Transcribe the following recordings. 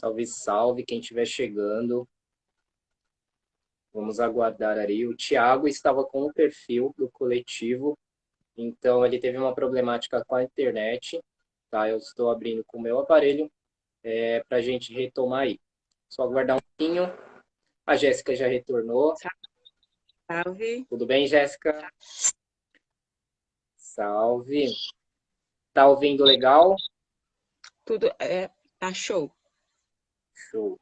Salve, salve, quem estiver chegando. Vamos aguardar aí. O Thiago estava com o perfil do coletivo, então ele teve uma problemática com a internet, tá? Eu estou abrindo com o meu aparelho para a gente retomar aí. Só aguardar um pouquinho. A Jéssica já retornou. Salve. Tudo bem, Jéssica? Salve. Tá ouvindo legal? Tudo tá show. Show.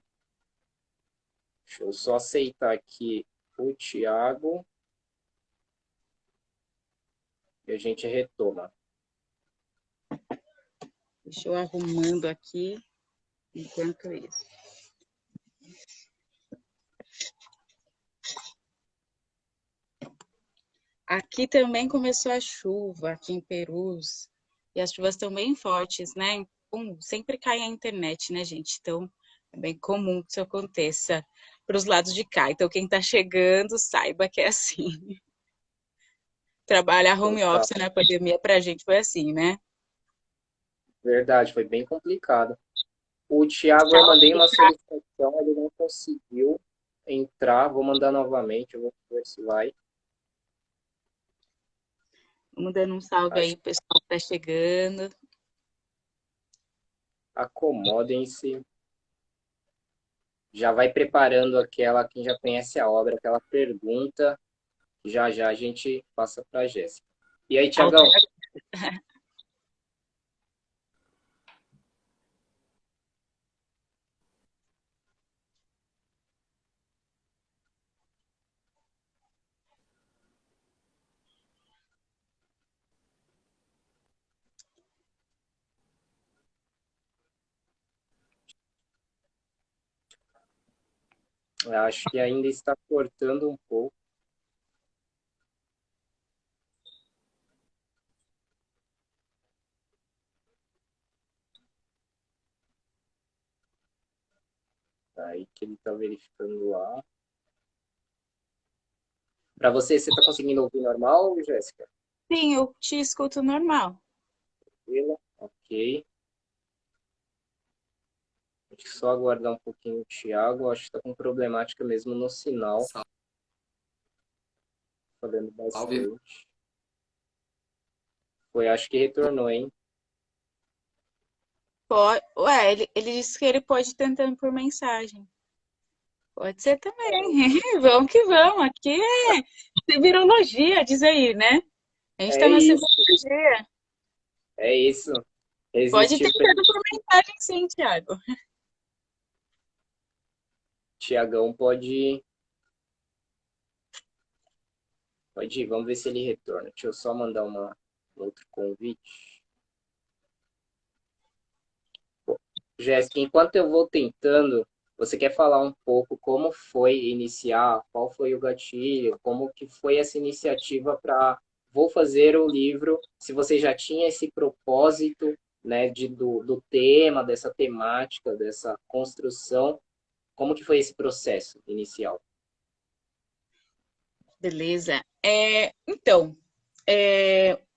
Deixa eu só aceitar aqui o Thiago e a gente retoma. Deixa eu arrumando aqui enquanto isso. Aqui também começou a chuva, aqui em Perus. E as chuvas estão bem fortes, né? Sempre cai a internet, né, gente? Então, é bem comum que isso aconteça para os lados de cá. Então, quem está chegando, saiba que é assim. Trabalhar home Total. office na pandemia para a gente foi assim, né? Verdade, foi bem complicado. O Thiago, eu mandei uma solicitação, ele não conseguiu entrar. Vou mandar novamente, eu vou ver se vai. Vamos dando um salve Acho aí, que pessoal que está chegando. acomodem-se. Já vai preparando aquela, quem já conhece a obra, aquela pergunta. Já já a gente passa para a Jéssica. E aí, Tiagão? Acho que ainda está cortando um pouco. Tá aí que ele está verificando lá. Para você, você está conseguindo ouvir normal, Jéssica? Sim, eu te escuto normal. Tranquila? Ok. Deixa eu só aguardar um pouquinho o Thiago. Acho que está com problemática mesmo no sinal. Falando Salve. bastante. Foi, acho que retornou, hein? Ele disse que ele pode ir tentando por mensagem. Pode ser também. Vamos que vamos. Aqui é virologia, diz aí, né? A gente tá É na isso, virologia. é isso. Pode ir Resistir para tentando por mensagem, sim, Thiago. Tiagão pode ir. Vamos ver se ele retorna. Deixa eu só mandar um outro convite. Jéssica, enquanto eu vou tentando, você quer falar um pouco como foi iniciar, qual foi o gatilho, como que foi essa iniciativa para vou fazer o livro, se você já tinha esse propósito, né, do tema, dessa temática, dessa construção, como que foi esse processo inicial? Beleza. Então,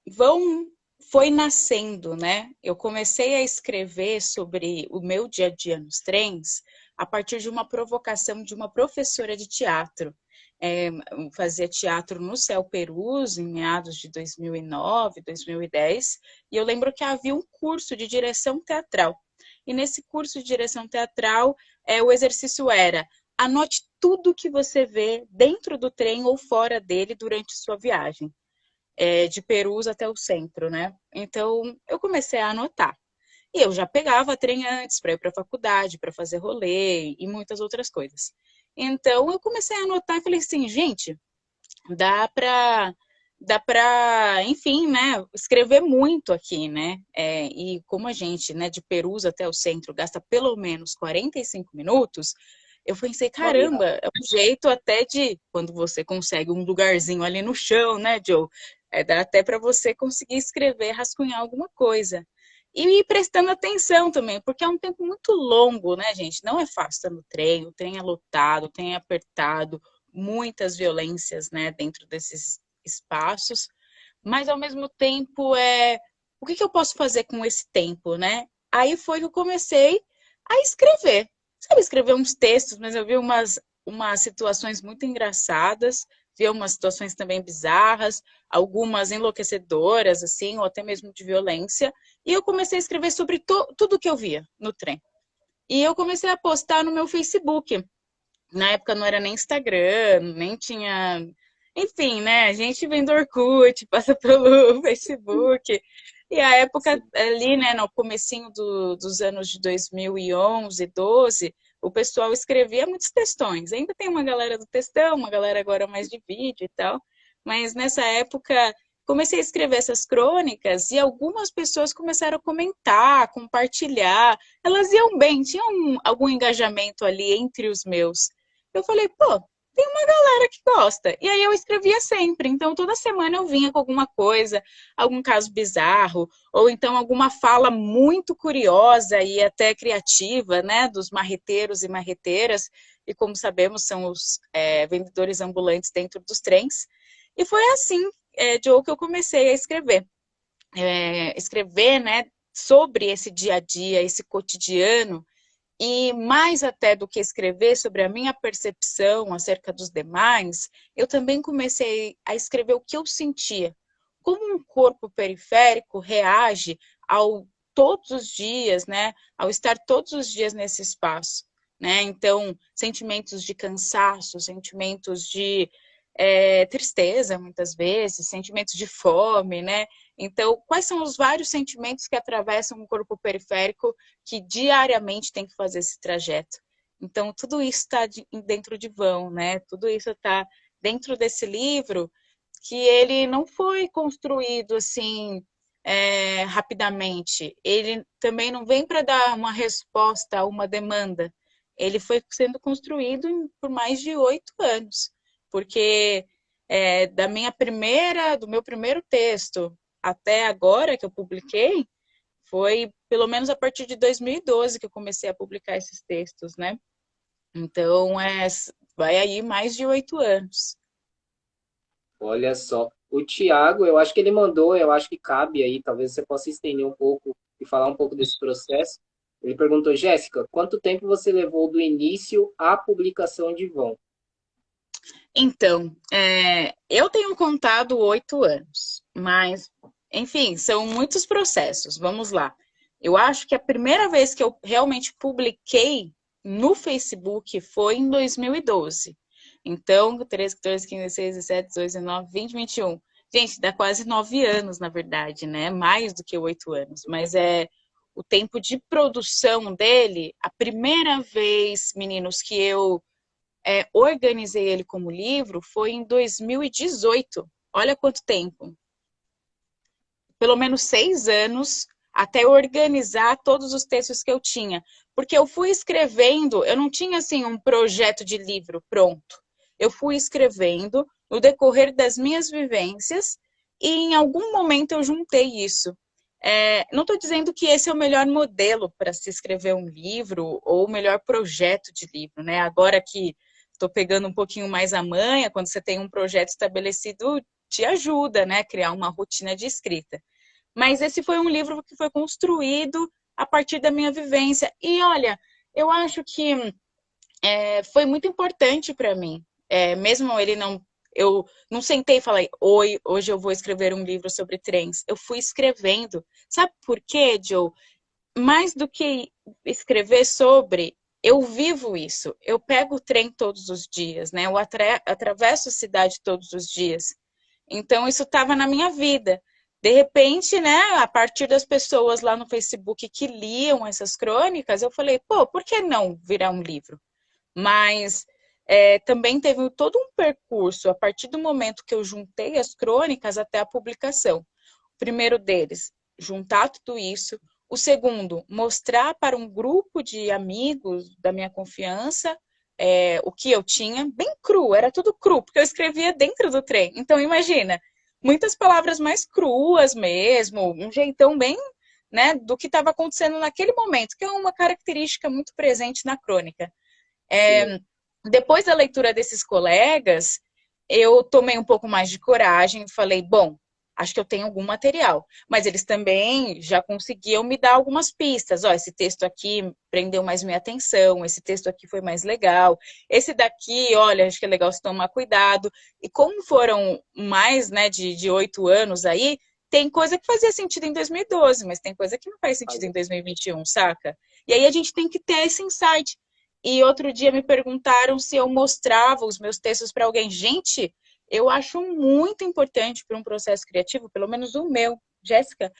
vão foi nascendo, né? Eu comecei a escrever sobre o meu dia a dia nos trens a partir de uma provocação de uma professora de teatro. Fazia teatro no Céu Perus em meados de 2009, 2010, e eu lembro que havia um curso de direção teatral. E nesse curso de direção teatral, o exercício era: anote tudo que você vê dentro do trem ou fora dele durante sua viagem de Perus até o centro, né? Então, eu comecei a anotar. E eu já pegava trem antes para ir para a faculdade, para fazer rolê e muitas outras coisas. Então, eu comecei a anotar e falei assim, gente, dá para enfim, né, escrever muito aqui, né? E como a gente, né, de Perus até o centro gasta pelo menos 45 minutos, eu pensei, Uma caramba, viagem. é um jeito até de, quando você consegue um lugarzinho ali no chão, né, Joe? Dá até para você conseguir escrever, rascunhar alguma coisa. E ir prestando atenção também, porque é um tempo muito longo, né, gente? Não é fácil estar no trem, o trem é lotado, o trem é apertado, muitas violências, né, dentro desses espaços, mas ao mesmo tempo o que eu posso fazer com esse tempo, né? Aí foi que eu comecei a escrever. Sabe, escrever uns textos, mas eu vi umas situações muito engraçadas, vi umas situações também bizarras, algumas enlouquecedoras, assim, ou até mesmo de violência. E eu comecei a escrever sobre tudo que eu via no trem. E eu comecei a postar no meu Facebook. Na época não era nem Instagram, nem tinha. Enfim, né? A gente vem do Orkut, passa pelo Facebook. E a época Sim. ali, né, no comecinho dos anos de 2011, 12, o pessoal escrevia muitos textões. Ainda tem uma galera do textão, uma galera agora mais de vídeo e tal. Mas nessa época comecei a escrever essas crônicas e algumas pessoas começaram a comentar, compartilhar. Elas iam bem, tinham algum engajamento ali entre os meus. Eu falei, pô, tem uma galera que gosta. E aí eu escrevia sempre. Então toda semana eu vinha com alguma coisa, algum caso bizarro, ou então alguma fala muito curiosa e até criativa, né, dos marreteiros e marreteiras, e como sabemos, são os vendedores ambulantes dentro dos trens. E foi assim, Joe, que eu comecei a escrever. Escrever, né, sobre esse dia a dia, esse cotidiano, e mais até do que escrever sobre a minha percepção acerca dos demais, eu também comecei a escrever o que eu sentia. Como um corpo periférico reage ao todos os dias, né? Ao estar todos os dias nesse espaço, né? Então, sentimentos de cansaço, sentimentos de tristeza, muitas vezes, sentimentos de fome, né? Então, quais são os vários sentimentos que atravessam o corpo periférico que diariamente tem que fazer esse trajeto? Então, tudo isso está dentro de vão, né? Tudo isso está dentro desse livro, que ele não foi construído assim rapidamente. Ele também não vem para dar uma resposta a uma demanda. Ele foi sendo construído por mais de 8 anos, porque do meu primeiro texto até agora que eu publiquei, foi pelo menos a partir de 2012 que eu comecei a publicar esses textos, né? Então, vai aí mais de 8 anos. Olha só. O Tiago, eu acho que ele mandou, eu acho que cabe aí, talvez você possa estender um pouco e falar um pouco desse processo. Ele perguntou, Jéssica, quanto tempo você levou do início à publicação de Vão? Então, eu tenho contado 8 anos, mas, enfim, são muitos processos. Vamos lá. Eu acho que a primeira vez que eu realmente publiquei no Facebook foi em 2012. Então, 13, 14, 15, 16, 17, 18, 19, 20, 21. Gente, dá quase 9 anos, na verdade, né? Mais do que 8 anos. Mas o tempo de produção dele, a primeira vez, meninos, que eu organizei ele como livro foi em 2018. Olha quanto tempo. Pelo menos 6 anos até organizar todos os textos que eu tinha. Porque eu fui escrevendo, eu não tinha assim um projeto de livro pronto. Eu fui escrevendo no decorrer das minhas vivências e em algum momento eu juntei isso. Não estou dizendo que esse é o melhor modelo para se escrever um livro ou o melhor projeto de livro, né? Agora que estou pegando um pouquinho mais a manha, quando você tem um projeto estabelecido, te ajuda, né? Criar uma rotina de escrita. Mas esse foi um livro que foi construído a partir da minha vivência. E olha, eu acho que foi muito importante para mim. Mesmo ele não. Eu não sentei e falei, oi, hoje eu vou escrever um livro sobre trens. Eu fui escrevendo. Sabe por quê, Joe? Mais do que escrever sobre, eu vivo isso. Eu pego o trem todos os dias, né? Eu atravesso a cidade todos os dias. Então, isso estava na minha vida. De repente, né, a partir das pessoas lá no Facebook que liam essas crônicas, eu falei, pô, por que não virar um livro? Mas também teve todo um percurso a partir do momento que eu juntei as crônicas até a publicação. O primeiro deles, juntar tudo isso. O segundo, mostrar para um grupo de amigos da minha confiança o que eu tinha, bem cru, era tudo cru, porque eu escrevia dentro do trem. Então, imagina, muitas palavras mais cruas mesmo, um jeitão bem, né, do que estava acontecendo naquele momento, que é uma característica muito presente na crônica. Sim. Depois da leitura desses colegas, eu tomei um pouco mais de coragem e falei, bom, acho que eu tenho algum material. Mas eles também já conseguiam me dar algumas pistas. Ó, esse texto aqui prendeu mais minha atenção, esse texto aqui foi mais legal, esse daqui, olha, acho que é legal se tomar cuidado. E como foram mais, né, de 8 anos aí, tem coisa que fazia sentido em 2012, mas tem coisa que não faz sentido em 2021, saca? E aí a gente tem que ter esse insight. E outro dia me perguntaram se eu mostrava os meus textos para alguém. Gente, eu acho muito importante para um processo criativo, pelo menos o meu, Jéssica,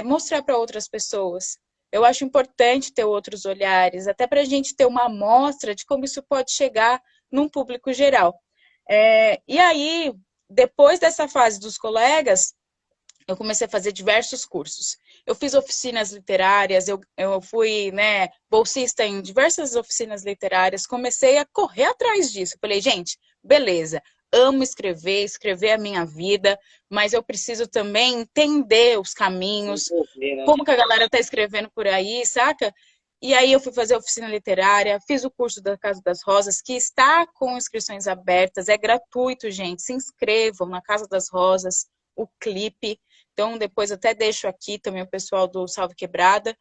mostrar para outras pessoas. Eu acho importante ter outros olhares, até para a gente ter uma amostra de como isso pode chegar num público geral. E aí, depois dessa fase dos colegas, eu comecei a fazer diversos cursos. Eu fiz oficinas literárias, eu fui, né, bolsista em diversas oficinas literárias, comecei a correr atrás disso. Falei, gente, beleza, amo escrever, escrever a minha vida, mas eu preciso também entender os caminhos, Desenvolver, né? como que a galera tá escrevendo por aí, saca? E aí eu fui fazer oficina literária, fiz o curso da Casa das Rosas, que está com inscrições abertas, é gratuito, gente, se inscrevam na Casa das Rosas, o clipe. Então, depois até deixo aqui também o pessoal do Salve Quebrada.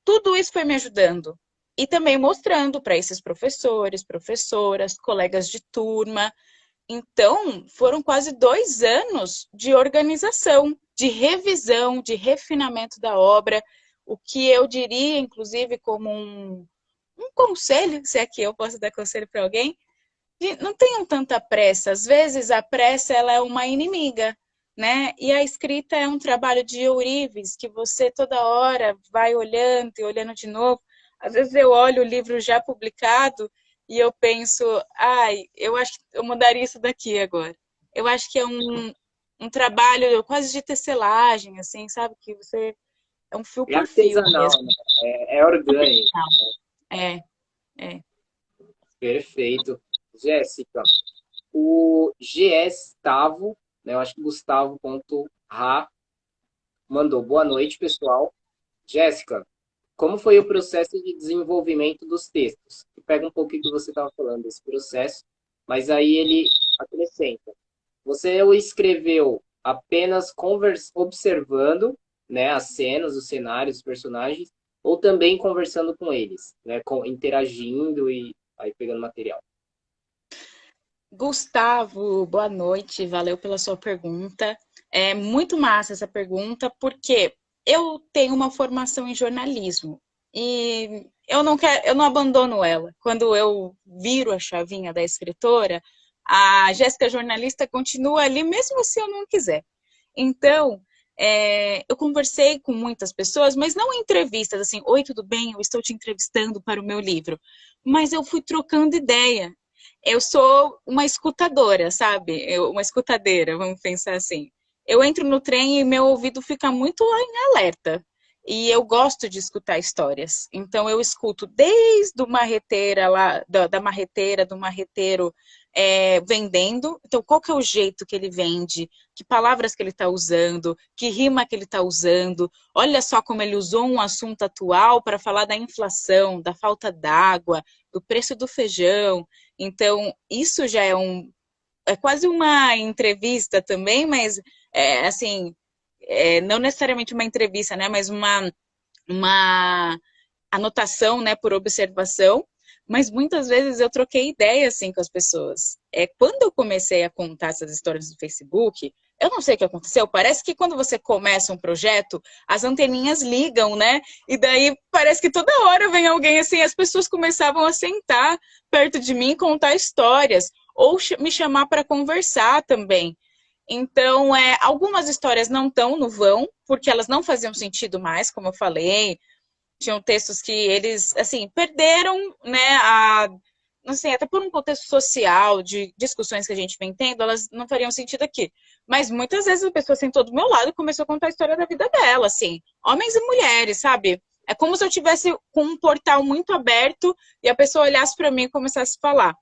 Tudo isso foi me ajudando. E também mostrando para esses professores, professoras, colegas de turma. Então, foram quase 2 anos de organização, de revisão, de refinamento da obra. O que eu diria, inclusive, como um conselho, se é que eu posso dar conselho para alguém, não tenham tanta pressa. Às vezes, a pressa ela é uma inimiga, né? E a escrita é um trabalho de ourives, que você toda hora vai olhando e olhando de novo. Às vezes eu olho o livro já publicado e eu penso, ai, eu acho que eu mudaria isso daqui agora. Eu acho que é um trabalho quase de tecelagem, assim, sabe? Que você é um fio É por fio artesanal, mesmo. né? É orgânico. É, é. Perfeito. Jéssica, o GS Tavo, né, eu acho que Gustavo.ra mandou boa noite, pessoal. Jéssica, como foi o processo de desenvolvimento dos textos? Pega um pouco o que você estava falando desse processo, mas aí ele acrescenta. Você o escreveu apenas observando, né, as cenas, os cenários, os personagens, ou também conversando com eles, né, interagindo e aí pegando material? Gustavo, boa noite, valeu pela sua pergunta. É muito massa essa pergunta, porque eu tenho uma formação em jornalismo e eu não abandono ela. Quando eu viro a chavinha da escritora, a Jéssica jornalista continua ali, mesmo se eu não quiser. Então, eu conversei com muitas pessoas, mas não em entrevistas, assim, oi, tudo bem? Eu estou te entrevistando para o meu livro. Mas eu fui trocando ideia. Eu sou uma escutadora, sabe? Uma escutadeira, vamos pensar assim. Eu entro no trem e meu ouvido fica muito em alerta. E eu gosto de escutar histórias. Então eu escuto desde o marreteira lá, da marreteira, do marreteiro vendendo. Então, qual que é o jeito que ele vende? Que palavras que ele está usando? Que rima que ele está usando? Olha só como ele usou um assunto atual para falar da inflação, da falta d'água, do preço do feijão. Então, isso já é quase uma entrevista também, mas assim, não necessariamente uma entrevista, né? Mas uma anotação, né, por observação. Mas muitas vezes eu troquei ideia assim com as pessoas. Quando eu comecei a contar essas histórias no Facebook, eu não sei o que aconteceu. Parece que quando você começa um projeto, as anteninhas ligam, né? E daí parece que toda hora vem alguém assim, as pessoas começavam a sentar perto de mim e contar histórias, ou me chamar para conversar também. Então, algumas histórias não estão no vão, porque elas não faziam sentido mais, como eu falei. Tinham textos que eles, assim, perderam, né, não sei, até por um contexto social, de discussões que a gente vem tendo, elas não fariam sentido aqui. Mas muitas vezes a pessoa sentou do meu lado e começou a contar a história da vida dela, assim, homens e mulheres, sabe? É como se eu tivesse com um portal muito aberto e a pessoa olhasse para mim e começasse a falar.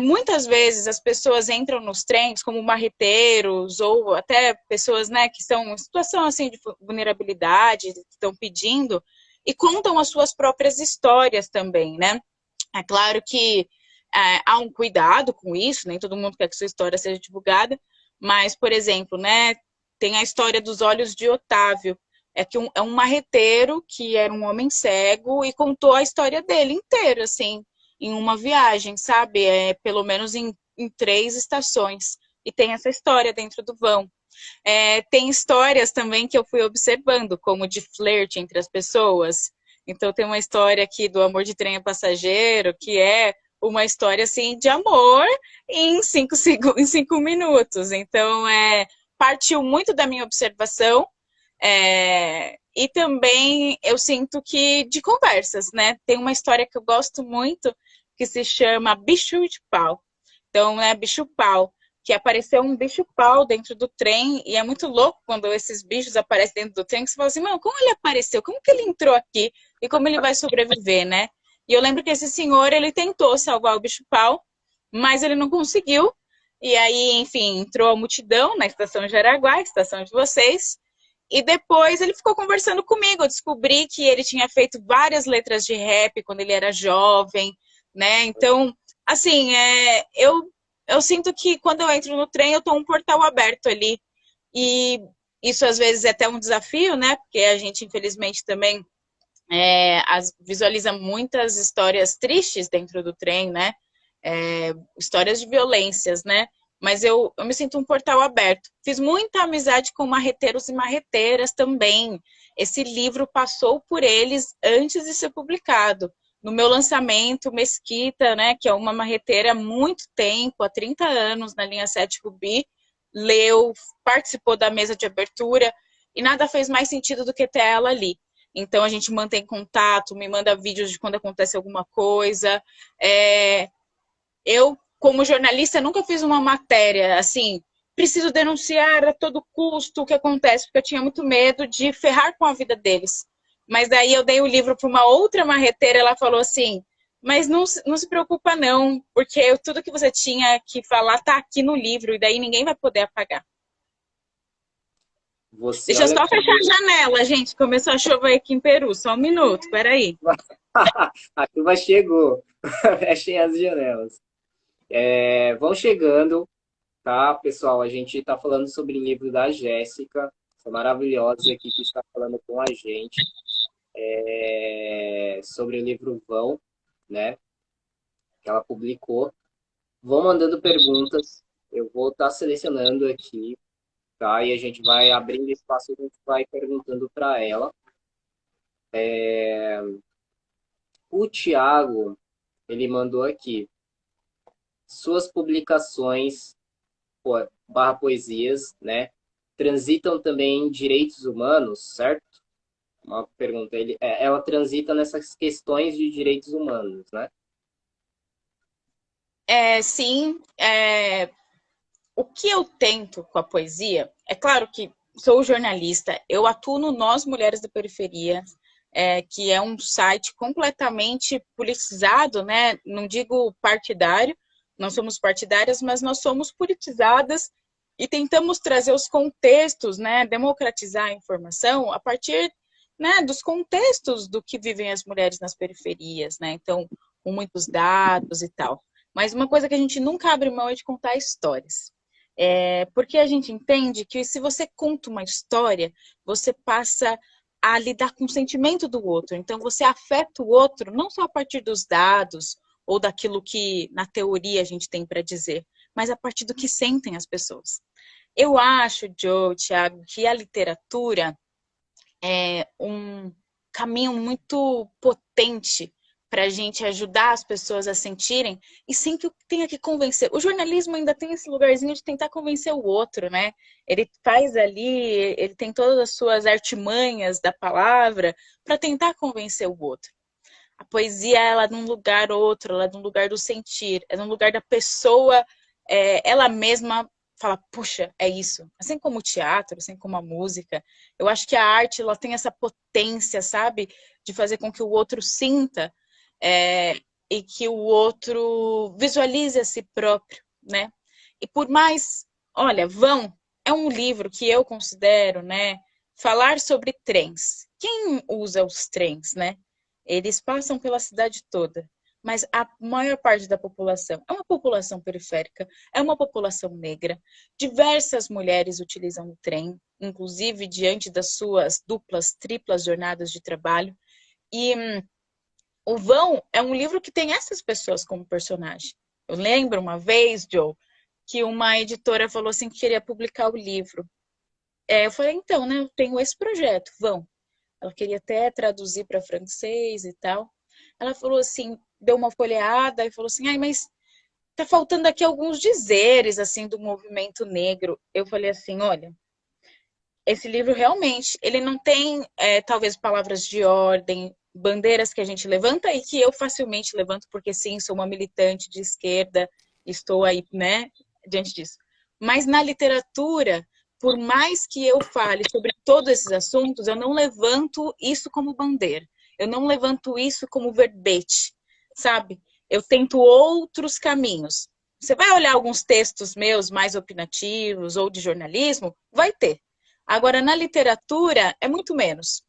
Muitas vezes as pessoas entram nos trens como marreteiros ou até pessoas, né, que estão em situação assim de vulnerabilidade, que estão pedindo e contam as suas próprias histórias também, né? É claro que há um cuidado com isso, nem todo mundo quer que sua história seja divulgada, Mas, por exemplo, né, tem a história dos olhos de Otávio. É um marreteiro que era um homem cego e contou a história dele inteira, assim, em uma viagem, sabe? Pelo menos em 3 estações. E tem essa história dentro do vão. Tem histórias também que eu fui observando, como de flerte entre as pessoas. Então tem uma história aqui do Amor de Trem a Passageiro, que é uma história assim de amor em 5 minutos. Então partiu muito da minha observação. E também eu sinto que de conversas, né? Tem uma história que eu gosto muito que se chama Bicho de Pau. Então, né, bicho pau, que apareceu um bicho-pau dentro do trem, e é muito louco quando esses bichos aparecem dentro do trem, que você fala assim, mano, como ele apareceu? Como que ele entrou aqui? E como ele vai sobreviver, né? E eu lembro que esse senhor, ele tentou salvar o bicho-pau, mas ele não conseguiu. E aí, enfim, entrou a multidão na estação de Araguá, estação de vocês, e depois ele ficou conversando comigo. Eu descobri que ele tinha feito várias letras de rap quando ele era jovem, né? Então, assim, eu sinto que quando eu entro no trem, eu tô um portal aberto ali. E isso às vezes é até um desafio, né? Porque a gente, infelizmente, também visualiza muitas histórias tristes dentro do trem, né? Histórias de violências, né? Mas eu me sinto um portal aberto. Fiz muita amizade com marreteiros e marreteiras também. Esse livro passou por eles antes de ser publicado. No meu lançamento, Mesquita, né, que é uma marreteira há muito tempo, há 30 anos, na linha 7 Rubi, leu, participou da mesa de abertura, e nada fez mais sentido do que ter ela ali. Então a gente mantém contato, me manda vídeos de quando acontece alguma coisa. Eu, como jornalista, nunca fiz uma matéria assim, preciso denunciar a todo custo o que acontece, porque eu tinha muito medo de ferrar com a vida deles. Mas daí eu dei o livro para uma outra marreteira, ela falou assim, mas não se preocupa não, porque tudo que você tinha que falar está aqui no livro, e daí ninguém vai poder apagar. Você, Deixa eu olha só que fechar a janela, gente, começou a chover aqui em Peru, só um minuto, peraí. a chuva chegou. Fechem as janelas. Vão chegando, tá, pessoal? A gente está falando sobre o livro da Jéssica, essa maravilhosa aqui que está falando com a gente, sobre o livro Vão, né? Que ela publicou. Vão mandando perguntas, eu vou estar selecionando aqui, tá? E a gente vai abrindo espaço e a gente vai perguntando para ela. O Tiago, ele mandou aqui. Suas publicações, barra poesias, né? Transitam também em direitos humanos, certo? Uma pergunta. Ela transita nessas questões de direitos humanos, né? Sim, o que eu tento com a poesia, é claro que sou jornalista, eu atuo no Nós Mulheres da Periferia, que é um site completamente politizado, né? Não digo partidário, não somos partidárias, mas nós somos politizadas e tentamos trazer os contextos, né? Democratizar a informação a partir, né, dos contextos do que vivem as mulheres nas periferias, né? Então, com muitos dados e tal. Mas uma coisa que a gente nunca abre mão é de contar histórias. Porque a gente entende que se você conta uma história, você passa a lidar com o sentimento do outro. Então, você afeta o outro não só a partir dos dados ou daquilo que, na teoria, a gente tem para dizer, mas a partir do que sentem as pessoas. Eu acho, Joe, Thiago, que a literatura é um caminho muito potente para a gente ajudar as pessoas a sentirem e sem que eu tenha que convencer. O jornalismo ainda tem esse lugarzinho de tentar convencer o outro, né? Ele faz ali, ele tem todas as suas artimanhas da palavra para tentar convencer o outro. A poesia, ela é num lugar outro, ela é num lugar do sentir, é num lugar da pessoa, ela mesma fala, puxa, é isso. Assim como o teatro, assim como a música, eu acho que a arte, ela tem essa potência, sabe? De fazer com que o outro sinta e que o outro visualize a si próprio, né? E por mais, olha, Vão é um livro que eu considero, né? Falar sobre trens. Quem usa os trens, né? Eles passam pela cidade toda. mas a maior parte da população é uma população periférica, é uma população negra. Diversas mulheres utilizam o trem, inclusive diante das suas duplas, triplas jornadas de trabalho. E o Vão é um livro que tem essas pessoas como personagem. Eu lembro uma vez, Joe, que uma editora falou assim que queria publicar o livro. Eu falei, então, né, eu tenho esse projeto, Vão. Ela queria até traduzir para francês e tal. Ela falou assim, deu uma folheada e falou assim, ai, mas tá faltando aqui alguns dizeres, assim, do movimento negro. Eu falei assim, olha, esse livro realmente, ele não tem, talvez, palavras de ordem, bandeiras que a gente levanta e que eu facilmente levanto, porque sim, sou uma militante de esquerda, estou aí, né, diante disso. Mas na literatura, por mais que eu fale sobre todos esses assuntos, eu não levanto isso como bandeira. Eu não levanto isso como verbete, sabe? Eu tento outros caminhos. Você vai olhar alguns textos meus mais opinativos ou de jornalismo? Vai ter. Agora, na literatura, é muito menos.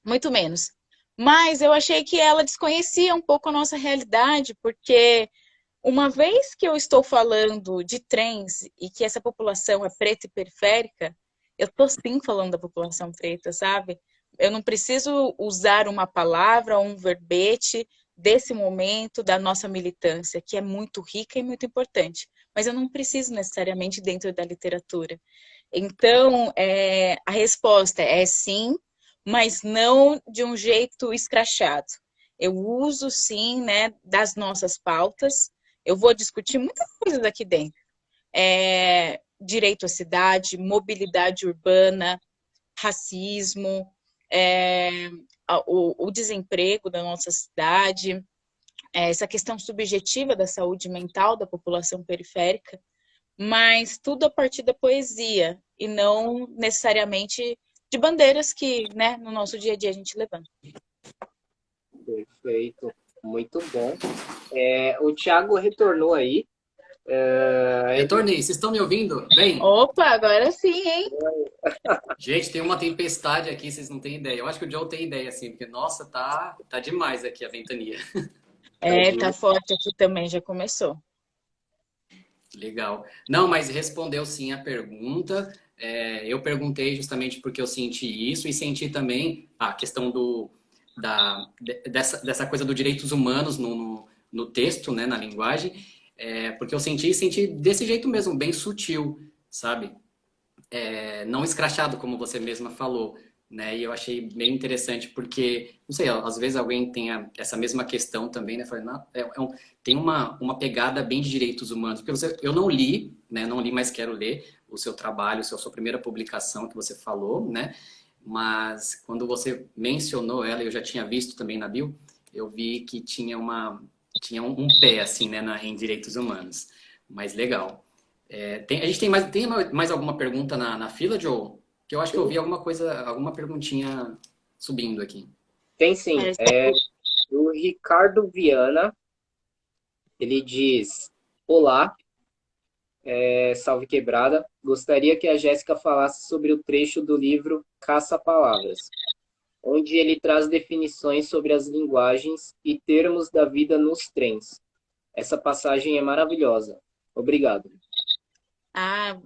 Muito menos. Mas eu achei que ela desconhecia um pouco a nossa realidade, porque uma vez que eu estou falando de trens e que essa população é preta e periférica, eu estou sim falando da população preta, sabe? Eu não preciso usar uma palavra ou um verbete desse momento da nossa militância, que é muito rica e muito importante. Mas eu não preciso necessariamente dentro da literatura. Então, a resposta é sim, mas não de um jeito escrachado. Eu uso sim, né, das nossas pautas. Eu vou discutir muitas coisas aqui dentro. Direito à cidade, mobilidade urbana, racismo, o desemprego da nossa cidade, essa questão subjetiva da saúde mental da população periférica, mas tudo a partir da poesia e não necessariamente de bandeiras que, né, no nosso dia a dia a gente levanta. Perfeito, muito bom. O Thiago retornou aí. Retornei, vocês estão me ouvindo? Bem? Opa, agora sim, hein? Gente, tem uma tempestade aqui, vocês não têm ideia. Eu acho que o Joe tem ideia, assim, porque, nossa, tá demais aqui a ventania. Tá forte aqui também, já começou. Legal. Não, mas respondeu sim a pergunta. Eu perguntei justamente porque eu senti isso e senti também a questão dessa coisa dos direitos humanos no texto, né, na linguagem, porque eu senti desse jeito mesmo, bem sutil, sabe? Não escrachado, como você mesma falou, né? E eu achei bem interessante porque, não sei, às vezes alguém tem essa mesma questão também, né? Falei, não, tem uma pegada bem de direitos humanos. Porque eu não li, né? Não li, mas quero ler o seu trabalho, a sua primeira publicação que você falou, né? Mas quando você mencionou ela, eu já tinha visto também na bio, eu vi que tinha um pé, assim, né? Em direitos humanos. Mas legal. A gente tem mais alguma pergunta na fila, Joe? Que eu acho que eu vi alguma coisa, alguma perguntinha subindo aqui. Tem sim. O Ricardo Viana, ele diz: Olá, salve quebrada. Gostaria que a Jéssica falasse sobre o trecho do livro Caça-Palavras, onde ele traz definições sobre as linguagens e termos da vida nos trens. Essa passagem é maravilhosa. Obrigado. Ah,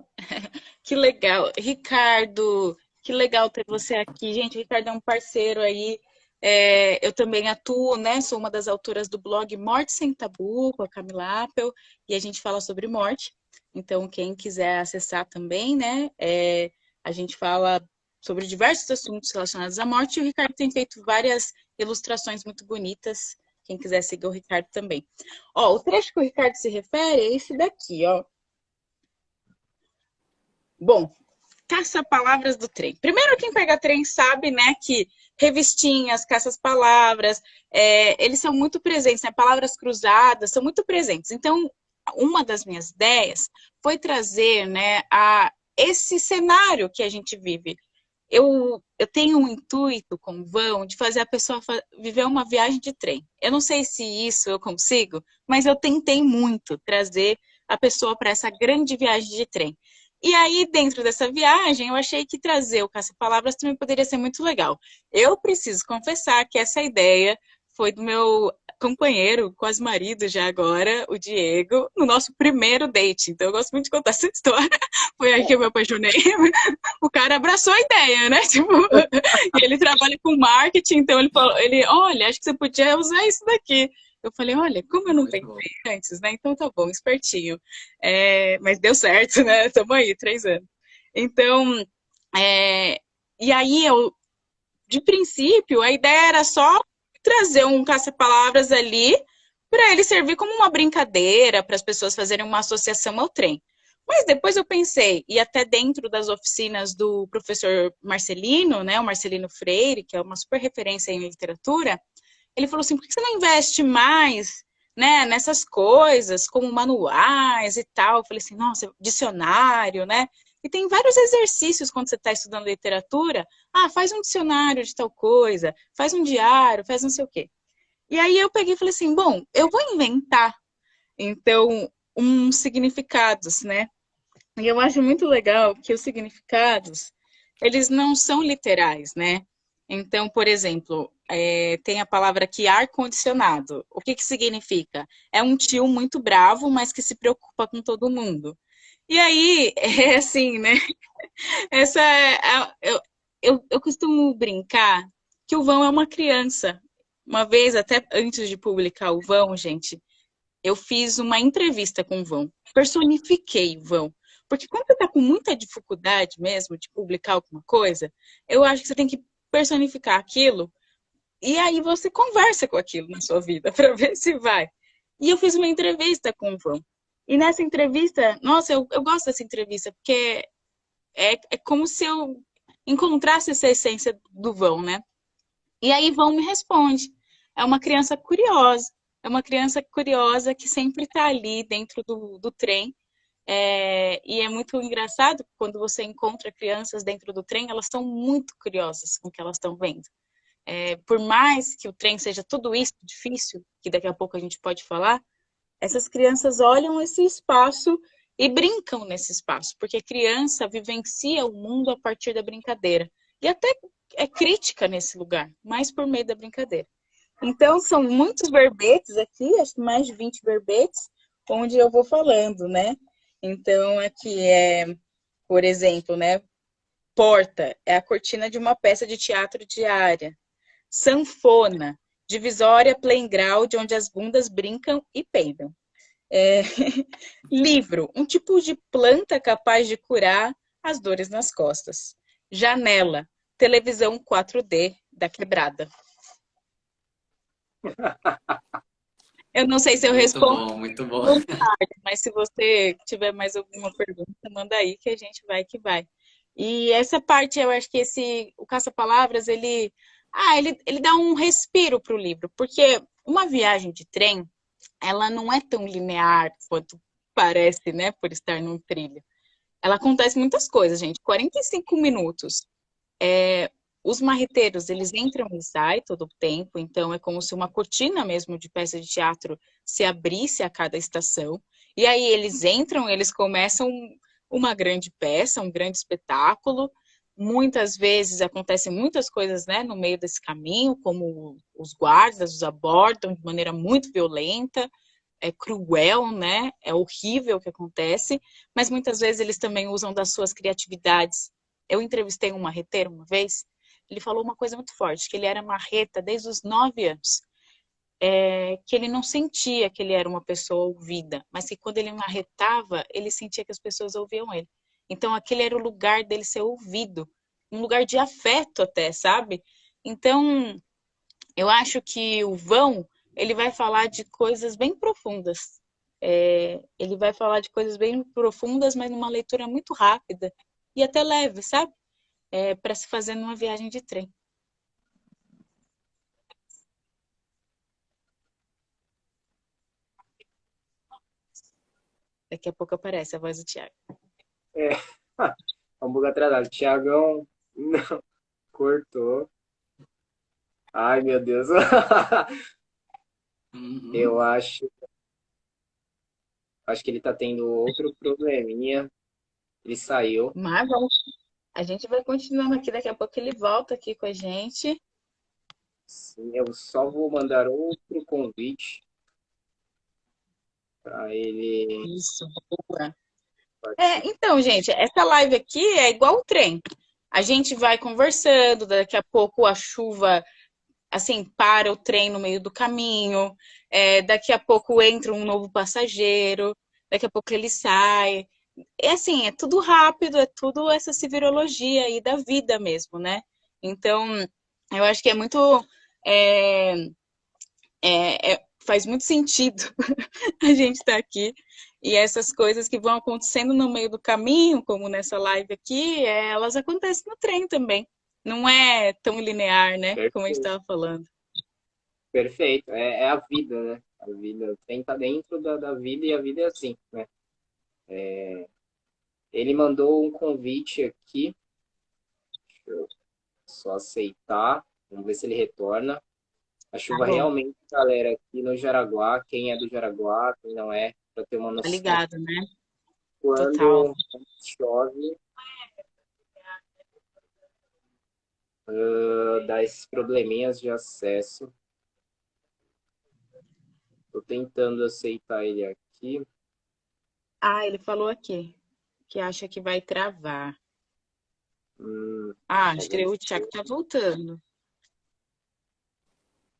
que legal. Ricardo, que legal ter você aqui. Gente, o Ricardo é um parceiro aí. Eu também atuo, né? Sou uma das autoras do blog Morte Sem Tabu, com a Camila Appel, e a gente fala sobre morte. Então, quem quiser acessar também, né? A gente fala sobre diversos assuntos relacionados à morte, e o Ricardo tem feito várias ilustrações muito bonitas. Quem quiser seguir o Ricardo também. Ó, o trecho que o Ricardo se refere é esse daqui, ó. Bom, caça-palavras do trem. Primeiro, quem pega trem sabe, né, que revistinhas, caças-palavras, eles são muito presentes, né? Palavras cruzadas são muito presentes. Então, uma das minhas ideias foi trazer, né, esse cenário que a gente vive. Eu tenho um intuito com o vão de fazer a pessoa viver uma viagem de trem. Eu não sei se isso eu consigo, mas eu tentei muito trazer a pessoa para essa grande viagem de trem. E aí, dentro dessa viagem, eu achei que trazer o Caça-Palavras também poderia ser muito legal. Eu preciso confessar que essa ideia foi do meu companheiro, quase marido já agora, o Diego, no nosso primeiro date. Então eu gosto muito de contar essa história. Foi aí que eu me apaixonei. O cara abraçou a ideia, né? Tipo, e ele trabalha com marketing, então ele falou, olha, acho que você podia usar isso daqui. Eu falei, olha, como eu não Muito bom. pensei antes, né? Então tá bom, espertinho. Mas deu certo, né? Estamos aí, 3 anos. Então, e aí de princípio, a ideia era só trazer um caça-palavras ali para ele servir como uma brincadeira, para as pessoas fazerem uma associação ao trem. Mas depois eu pensei, e até dentro das oficinas do professor Marcelino, né, o Marcelino Freire, que é uma super referência em literatura, ele falou assim, por que você não investe mais, né, nessas coisas, como manuais e tal? Eu falei assim, nossa, dicionário, né? E tem vários exercícios quando você está estudando literatura. Ah, faz um dicionário de tal coisa, faz um diário, faz não sei o quê. E aí eu peguei e falei assim, bom, eu vou inventar, então, uns significados, né? E eu acho muito legal que os significados, eles não são literais, né? Então, por exemplo, tem a palavra aqui ar-condicionado. O que que significa? É um tio muito bravo, mas que se preocupa com todo mundo. E aí, é assim, né? Essa eu costumo brincar que o vão é uma criança. Uma vez, até antes de publicar o vão, gente, eu fiz uma entrevista com o vão. Personifiquei o vão. Porque quando você está com muita dificuldade mesmo de publicar alguma coisa, eu acho que você tem que personificar aquilo e aí você conversa com aquilo na sua vida para ver se vai. E eu fiz uma entrevista com o vão. E nessa entrevista, nossa, eu gosto dessa entrevista, porque é como se eu encontrasse essa essência do vão, né? E aí vão me responde. É uma criança curiosa. É uma criança curiosa que sempre está ali dentro do trem. E é muito engraçado quando você encontra crianças dentro do trem, elas estão muito curiosas com o que elas estão vendo. Por mais que o trem seja tudo isso difícil, que daqui a pouco a gente pode falar, essas crianças olham esse espaço e brincam nesse espaço, porque criança vivencia o mundo a partir da brincadeira. E até é crítica nesse lugar, mas por meio da brincadeira. Então, são muitos verbetes aqui, acho que mais de 20 verbetes, onde eu vou falando, né? Então, aqui por exemplo, né? Porta é a cortina de uma peça de teatro diária. Sanfona, divisória playground onde as bundas brincam e peidam. Livro, um tipo de planta capaz de curar as dores nas costas. Janela, televisão 4D da quebrada. Eu não sei se eu Muito respondo, bom, muito bom. mas se você tiver mais alguma pergunta, manda aí que a gente vai que vai. E essa parte, eu acho que o caça-palavras, ele dá um respiro para o livro, porque uma viagem de trem, ela não é tão linear quanto parece, né, por estar num trilho. Ela acontece muitas coisas, gente. 45 minutos. Os marreteiros, eles entram e saem todo o tempo, então é como se uma cortina mesmo de peça de teatro se abrisse a cada estação. E aí eles entram, eles começam uma grande peça, um grande espetáculo. Muitas vezes acontecem muitas coisas, né, no meio desse caminho, como os guardas os abordam de maneira muito violenta, é cruel, né? É horrível o que acontece, mas muitas vezes eles também usam das suas criatividades. Eu entrevistei um marreteiro uma vez, ele falou uma coisa muito forte, que ele era marreta desde os 9 anos. Que ele não sentia que ele era uma pessoa ouvida, mas que quando ele marretava, ele sentia que as pessoas ouviam ele. Então aquele era o lugar dele ser ouvido, um lugar de afeto até, sabe? Então, eu acho que o vão, ele vai falar de coisas bem profundas. Ele vai falar de coisas bem profundas, mas numa leitura muito rápida e até leve, sabe? Para se fazer numa viagem de trem. Daqui a pouco aparece a voz do Tiago. É, um pouco atrasado. Tiagão, não, cortou. Ai, meu Deus. Eu Uhum. acho que ele tá tendo outro probleminha. Ele saiu. Mas vamos, a gente vai continuando aqui, daqui a pouco ele volta aqui com a gente. Sim, eu só vou mandar outro convite para ele Isso, boa. participar. Então, gente, essa live aqui é igual o trem. A gente vai conversando, daqui a pouco a chuva, assim, para o trem no meio do caminho, daqui a pouco entra um novo passageiro, daqui a pouco ele sai. É assim, é tudo rápido, é tudo essa civirologia aí da vida mesmo, né? Então, eu acho que é muito. é, faz muito sentido a gente estar aqui. E essas coisas que vão acontecendo no meio do caminho, como nessa live aqui, elas acontecem no trem também. Não é tão linear, né? Como a gente Perfeito, estava falando. perfeito. É a vida, né? A vida tem que estar dentro da vida e a vida é assim, né? Ele mandou um convite aqui, deixa eu só aceitar, vamos ver se ele retorna. A Tá chuva bom, realmente, galera, aqui no Jaraguá, quem é do Jaraguá, quem não é, para ter uma tá noção, ligado, né? Total. quando chove, dá esses probleminhas de acesso. Tô tentando aceitar ele aqui. Ah, ele falou aqui que acha que vai travar. Hum, Ah, acho que algum... o Thiago tá voltando.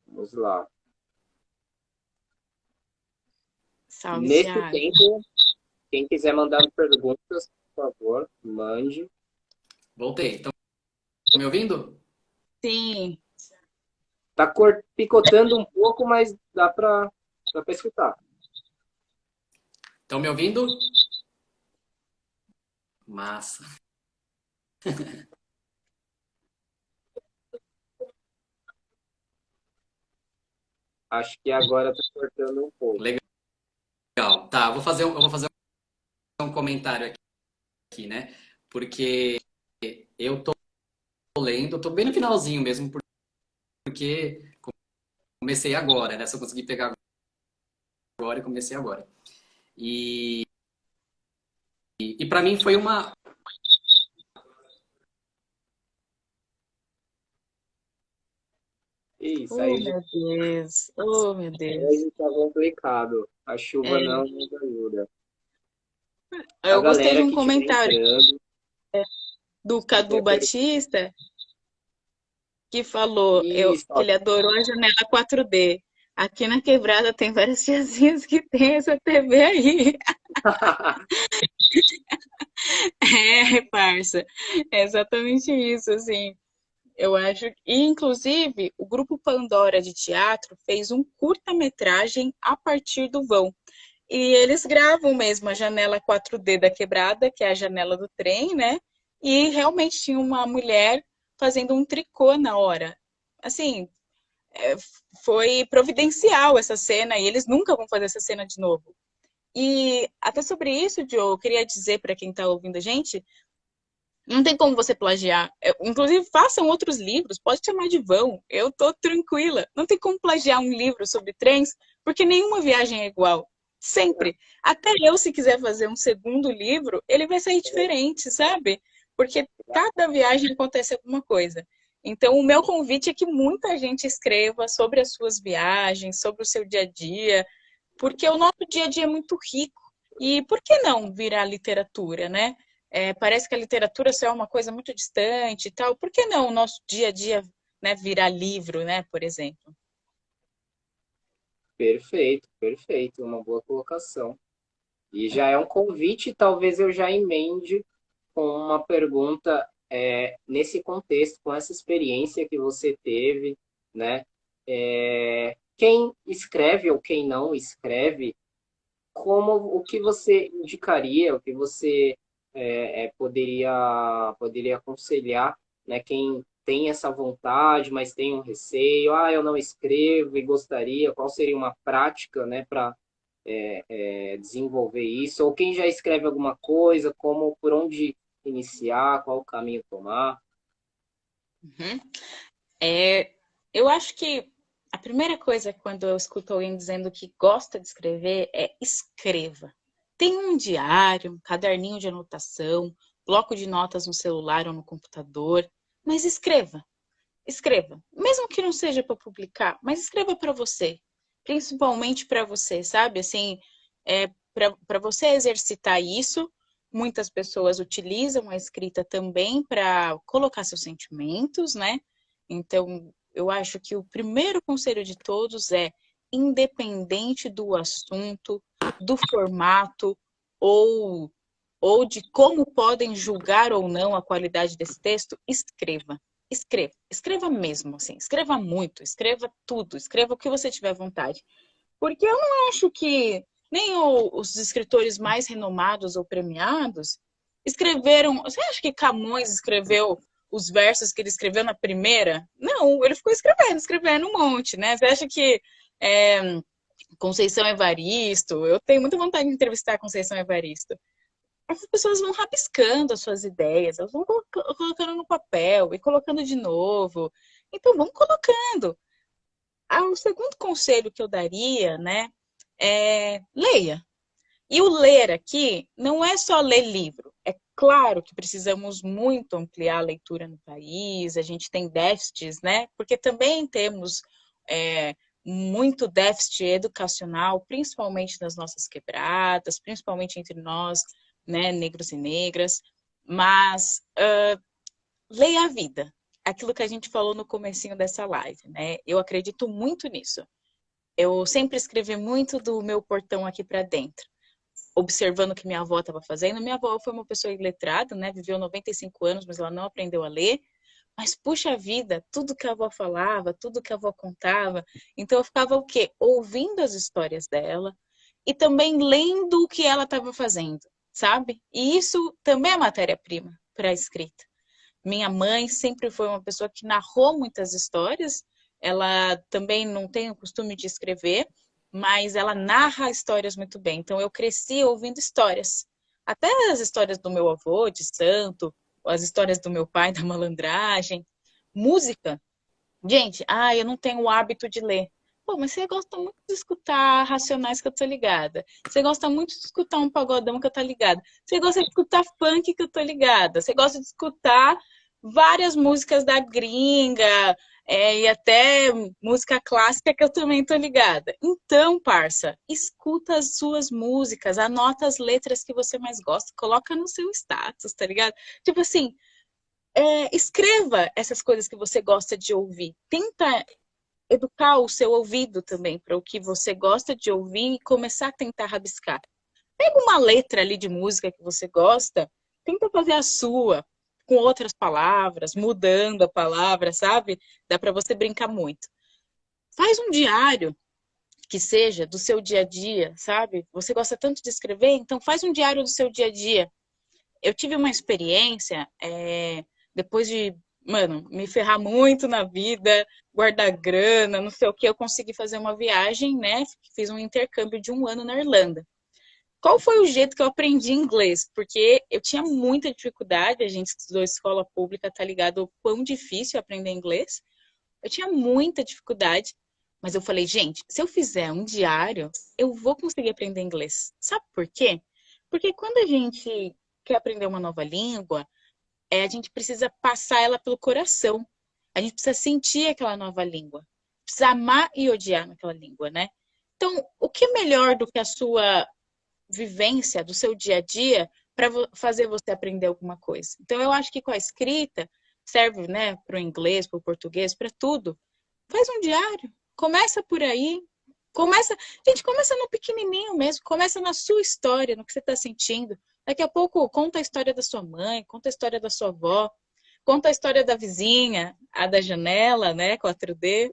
Vamos lá. Salve, Nesse Thiago. tempo, quem quiser mandar perguntas, por favor, mande. Voltei. Estão me ouvindo? Sim. Tá picotando um pouco, mas dá para escutar. Estão me ouvindo? Massa. Acho que agora tá cortando um pouco. Legal. Tá, eu vou fazer um comentário aqui, né? Porque eu tô lendo, tô bem no finalzinho mesmo, porque comecei agora, né? Se eu conseguir pegar agora, eu comecei agora. E para mim foi uma. Ih, Oh, saiu de meu Deus. Oh, meu Deus. hoje, tá complicado. A chuva É, não nos ajuda. A eu gostei de galera um que estiver comentário entrando, do se Cadu quiser Batista, que falou isso, que ó. ele adorou a janela 4D. Aqui na Quebrada tem várias tiazinhas que tem essa TV aí. É, parça. É exatamente isso, assim. Eu acho. E, inclusive, o grupo Pandora de teatro fez um curta-metragem a partir do vão. E eles gravam mesmo a janela 4D da Quebrada, que é a janela do trem, né? E realmente tinha uma mulher fazendo um tricô na hora. Assim, foi providencial essa cena e eles nunca vão fazer essa cena de novo. E até sobre isso, Joe, eu queria dizer para quem está ouvindo a gente, não tem como você plagiar. Inclusive, façam outros livros, pode chamar de vão. Eu tô tranquila. Não tem como plagiar um livro sobre trens, porque nenhuma viagem é igual. Sempre. Até eu, se quiser fazer um segundo livro, ele vai sair diferente, sabe? Porque cada viagem acontece alguma coisa. Então, o meu convite é que muita gente escreva sobre as suas viagens, sobre o seu dia a dia, porque o nosso dia a dia é muito rico. E por que não virar literatura, né? Parece que a literatura só é uma coisa muito distante e tal. Por que não o nosso dia a dia, né, virar livro, né, por exemplo? Perfeito, perfeito. Uma boa colocação. E já é um convite, talvez eu já emende com uma pergunta nesse contexto, com essa experiência que você teve, né? Quem escreve ou quem não escreve, como o que você indicaria, o que você poderia aconselhar, né? Quem tem essa vontade, mas tem um receio, eu não escrevo e gostaria, qual seria uma prática, né, para desenvolver isso? Ou quem já escreve alguma coisa, como por onde iniciar, qual caminho tomar? Uhum. Eu acho que a primeira coisa quando eu escuto alguém dizendo que gosta de escrever é escreva. Tem um diário, um caderninho de anotação, bloco de notas no celular ou no computador, mas escreva. escreva. Mesmo que não seja para publicar, mas escreva para você. Principalmente para você, sabe? Assim, para você exercitar isso. Muitas pessoas utilizam a escrita também para colocar seus sentimentos, né? Então, eu acho que o primeiro conselho de todos é, independente do assunto, do formato ou de como podem julgar ou não a qualidade desse texto, escreva. Escreva. Escreva mesmo, assim. Escreva muito, escreva tudo, escreva o que você tiver vontade. Porque eu não acho que nem os escritores mais renomados ou premiados escreveram... Você acha que Camões escreveu os versos que ele escreveu na primeira? Não, ele ficou escrevendo um monte, né? Você acha que Conceição Evaristo... Eu tenho muita vontade de entrevistar a Conceição Evaristo. As pessoas vão rabiscando as suas ideias, elas vão colocando no papel e colocando de novo. Então, vamos colocando. O segundo conselho que eu daria, né, é leia. E o ler aqui não é só ler livro. É claro que precisamos muito ampliar a leitura no país, a gente tem déficits, né? Porque também temos muito déficit educacional, principalmente nas nossas quebradas, principalmente entre nós, né, negros e negras. Mas leia a vida. Aquilo que a gente falou no comecinho dessa live, né? Eu acredito muito nisso. Eu sempre escrevi muito do meu portão aqui para dentro, observando o que minha avó estava fazendo. Minha avó foi uma pessoa iletrada, né? Viveu 95 anos, mas ela não aprendeu a ler. Mas, puxa vida, tudo que a avó falava, tudo que a avó contava. Então, eu ficava o quê? Ouvindo as histórias dela e também lendo o que ela estava fazendo, sabe? E isso também é matéria-prima para a escrita. Minha mãe sempre foi uma pessoa que narrou muitas histórias. Ela também não tem o costume de escrever, mas ela narra histórias muito bem. Então, eu cresci ouvindo histórias. Até as histórias do meu avô, de santo, as histórias do meu pai, da malandragem. Música. Gente, eu não tenho o hábito de ler. Pô, mas você gosta muito de escutar Racionais, que eu tô ligada. Você gosta muito de escutar um pagodão, que eu tô ligada. Você gosta de escutar funk, que eu tô ligada. Você gosta de escutar várias músicas da gringa, e até música clássica, que eu também tô ligada. Então, parça, escuta as suas músicas, anota as letras que você mais gosta, coloca no seu status, tá ligado? Tipo assim, escreva essas coisas que você gosta de ouvir. Tenta educar o seu ouvido também para o que você gosta de ouvir e começar a tentar rabiscar. Pega uma letra ali de música que você gosta, tenta fazer a sua, com outras palavras, mudando a palavra, sabe? Dá para você brincar muito. Faz um diário que seja do seu dia a dia, sabe? Você gosta tanto de escrever, então faz um diário do seu dia a dia. Eu tive uma experiência, depois de, me ferrar muito na vida, guardar grana, não sei o que, eu consegui fazer uma viagem, né? Fiz um intercâmbio de 1 ano na Irlanda. Qual foi o jeito que eu aprendi inglês? Porque eu tinha muita dificuldade, a gente estudou escola pública, tá ligado o quão difícil é aprender inglês. Eu tinha muita dificuldade, mas eu falei, gente, se eu fizer um diário, eu vou conseguir aprender inglês. Sabe por quê? Porque quando a gente quer aprender uma nova língua, a gente precisa passar ela pelo coração. A gente precisa sentir aquela nova língua. Precisa amar e odiar naquela língua, né? Então, o que é melhor do que a sua vivência, do seu dia a dia, para fazer você aprender alguma coisa? Então, eu acho que com a escrita, serve, né, para o inglês, para o português, para tudo. Faz um diário. Começa por aí. Gente, começa no pequenininho mesmo. Começa na sua história, no que você está sentindo. Daqui a pouco, conta a história da sua mãe, conta a história da sua avó, conta a história da vizinha, a da janela, né, 4D,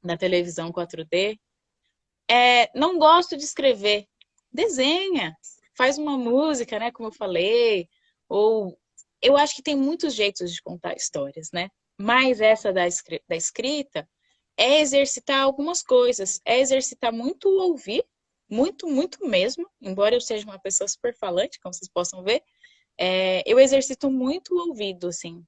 da televisão 4D. Não gosto de escrever. Desenha. Faz uma música, né, como eu falei. Ou eu acho que tem muitos jeitos de contar histórias, né? Mas essa da escrita é exercitar algumas coisas. É exercitar muito o ouvir, muito, muito mesmo. Embora eu seja uma pessoa super falante, como vocês possam ver, eu exercito muito o ouvido, assim.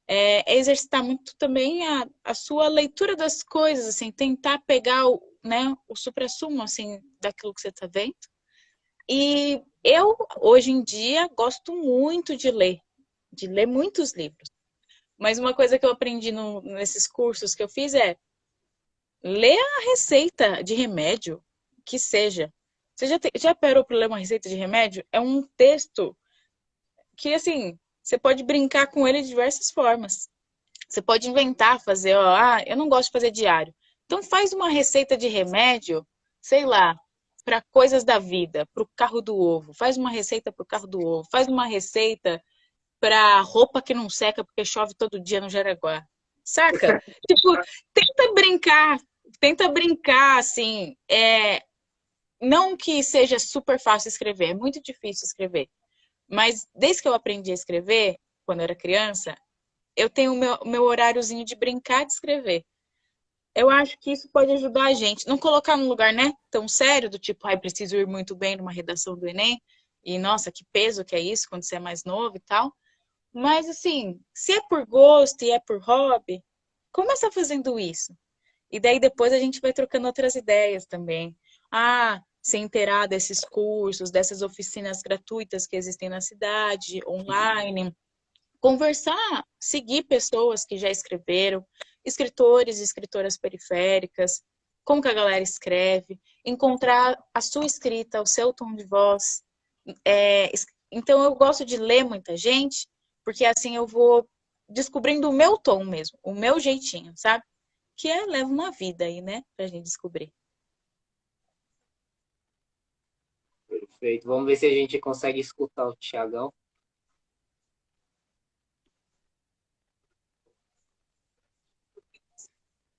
É exercitar muito também a sua leitura das coisas, assim, tentar pegar o suprassumo, assim, daquilo que você está vendo. E eu, hoje em dia, gosto muito de ler muitos livros. Mas uma coisa que eu aprendi nesses cursos que eu fiz é ler a receita de remédio, que seja. Você já parou para ler uma receita de remédio? É um texto que, assim, você pode brincar com ele de diversas formas. Você pode inventar, fazer, ó, eu não gosto de fazer diário. Então faz uma receita de remédio, sei lá, para coisas da vida, para o carro do ovo. Faz uma receita para o carro do ovo. Faz uma receita para roupa que não seca porque chove todo dia no Jaraguá. Saca? Tipo, tenta brincar, assim. Não que seja super fácil escrever, é muito difícil escrever. Mas desde que eu aprendi a escrever, quando eu era criança, eu tenho o meu horáriozinho de brincar de escrever. Eu acho que isso pode ajudar a gente. Não colocar num lugar, né, tão sério, do tipo, preciso ir muito bem numa redação do Enem. E, nossa, que peso que é isso quando você é mais novo e tal. Mas, assim, se é por gosto e é por hobby, começa fazendo isso. E daí depois a gente vai trocando outras ideias também. Se inteirar desses cursos, dessas oficinas gratuitas que existem na cidade, online. Conversar, seguir pessoas que já escreveram, escritores e escritoras periféricas, como que a galera escreve, encontrar a sua escrita, o seu tom de voz. Então eu gosto de ler muita gente, porque assim eu vou descobrindo o meu tom mesmo, o meu jeitinho, sabe? Que leva uma vida aí, né, pra gente descobrir. Perfeito. Vamos ver se a gente consegue escutar o Tiagão.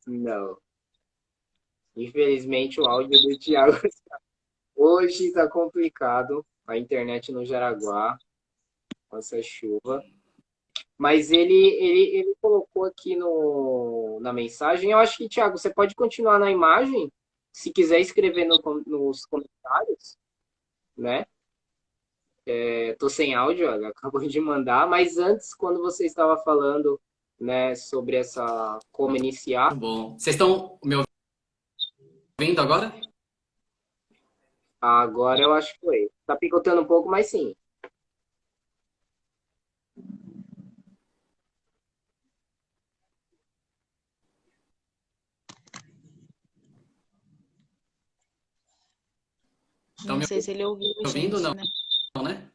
Não. Infelizmente, o áudio do Thiago hoje está complicado. A internet no Jaraguá, com essa chuva. Mas ele colocou aqui na mensagem. Eu acho que, Thiago, você pode continuar na imagem, se quiser escrever nos comentários, né? Tô sem áudio, olha, acabou de mandar. Mas antes, quando você estava falando, né, sobre essa como iniciar, Muito bom. Vocês estão me ouvindo agora? agora eu acho que foi. Tá picotando um pouco, mas sim. Estão Não me sei se ele ouviu a ouvindo? gente, Não, né? né?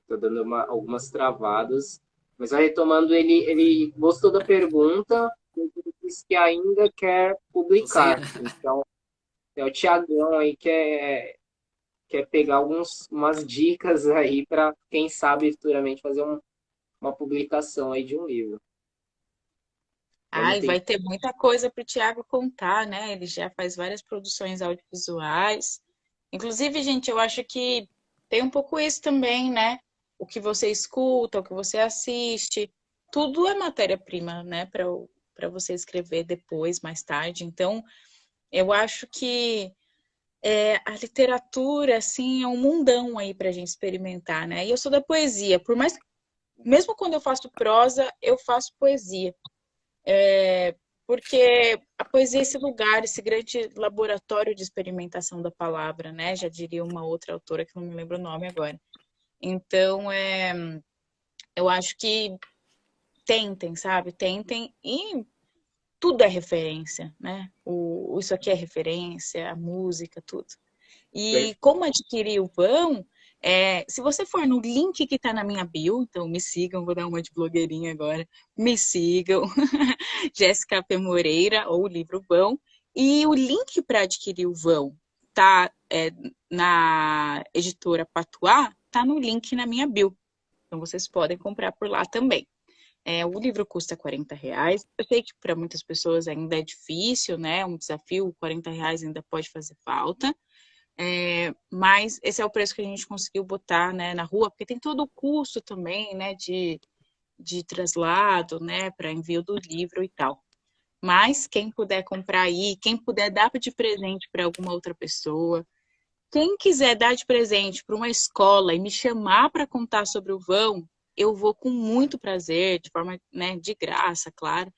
Tô dando algumas travadas. Mas vai retomando, ele gostou da pergunta, ele disse que ainda quer Sem... publicar. Então, é o Tiagão aí que quer pegar umas dicas aí para, quem sabe, futuramente fazer uma publicação aí de um livro. Vamos Ai, vai tentar. ter muita coisa para o Thiago contar, né? Ele já faz várias produções audiovisuais. Inclusive, gente, eu acho que tem um pouco isso também, né? O que você escuta, o que você assiste, tudo é matéria-prima, né? Para você escrever depois, mais tarde. Então, eu acho que a literatura, assim, é um mundão aí para a gente experimentar, né? E eu sou da poesia, por mais, mesmo quando eu faço prosa, eu faço poesia. Porque a poesia é esse lugar, esse grande laboratório de experimentação da palavra, né? Já diria uma outra autora que não me lembro o nome agora. Então, eu acho que tentem, sabe? Tentem e tudo é referência, né? Isso aqui é referência, a música, tudo. E como adquirir o pão, se você for no link que está na minha bio, então me sigam, vou dar uma de blogueirinha agora, me sigam, Jéssica P. Moreira, ou o livro Vão, e o link para adquirir o Vão tá na editora Patuá, tá no link na minha bio, então vocês podem comprar por lá também. O livro custa R$ 40. Eu sei que para muitas pessoas ainda é difícil, né? É um desafio, R$ 40 ainda pode fazer falta. Mas esse é o preço que a gente conseguiu botar, né, na rua, porque tem todo o custo também, né, de traslado, né, para envio do livro e tal. Mas quem puder comprar aí, quem puder dar de presente para alguma outra pessoa, quem quiser dar de presente para uma escola e me chamar para contar sobre o vão, eu vou com muito prazer, de forma, né, de graça, claro.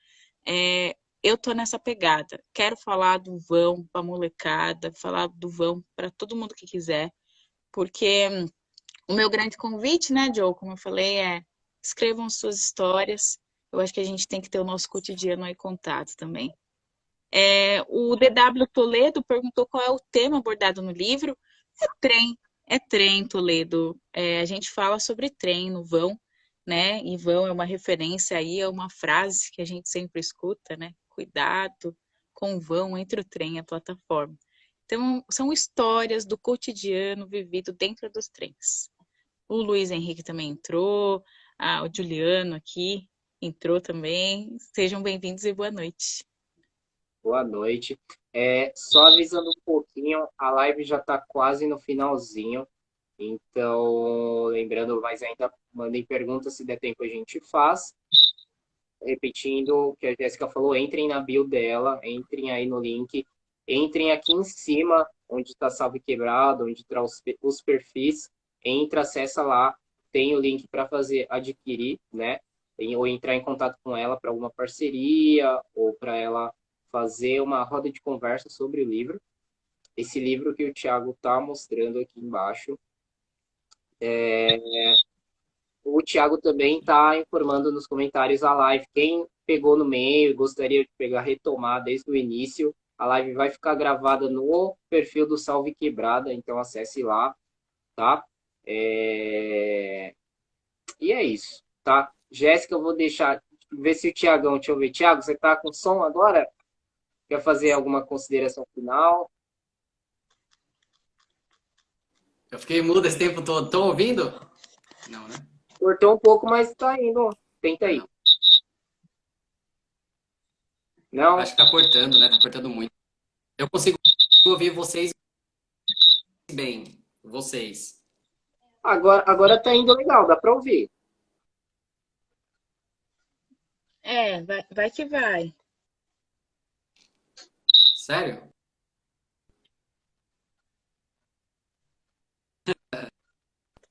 Eu tô nessa pegada. Quero falar do vão para molecada, falar do vão para todo mundo que quiser, porque O meu grande convite, né, Joe, como eu falei, é escrevam suas histórias. Eu acho que a gente tem que ter o nosso cotidiano aí contado também. O DW Toledo perguntou qual é o tema abordado no livro. Trem. É trem, Toledo. A gente fala sobre trem no vão, né? E vão é uma referência aí, é uma frase que a gente sempre escuta, né? Cuidado com o vão entre o trem e a plataforma. Então, são histórias do cotidiano vivido dentro dos trens. O Luiz Henrique também entrou, o Juliano aqui entrou também. Sejam bem-vindos e boa noite. Boa noite. Só avisando um pouquinho, a live já está quase no finalzinho. Então, lembrando, mas ainda mandem perguntas, se der tempo a gente faz. Repetindo o que a Jéssica falou, entrem na bio dela, entrem aí no link, entrem aqui em cima, onde está Salve Quebrado, onde está os perfis, entra, acessa lá, tem o link para fazer adquirir, né? Ou entrar em contato com ela para alguma parceria, ou para ela fazer uma roda de conversa sobre o livro. Esse livro que o Thiago está mostrando aqui embaixo. O Thiago também está informando nos comentários a live. Quem pegou no meio e gostaria de retomar desde o início, a live vai ficar gravada no perfil do Salve Quebrada, então acesse lá, tá? E é isso, tá? Jéssica, eu vou deixar, ver se o Thiagão, deixa eu ver. Thiago, você está com som agora? Quer fazer alguma consideração final? Eu fiquei mudo esse tempo todo. Estão ouvindo? Não, né? Cortou um pouco, mas está indo. Tenta aí. Não? Acho que tá cortando, né? Tá cortando muito. Eu consigo ouvir vocês bem. Vocês. Agora tá indo legal, dá para ouvir. Vai que vai. Sério?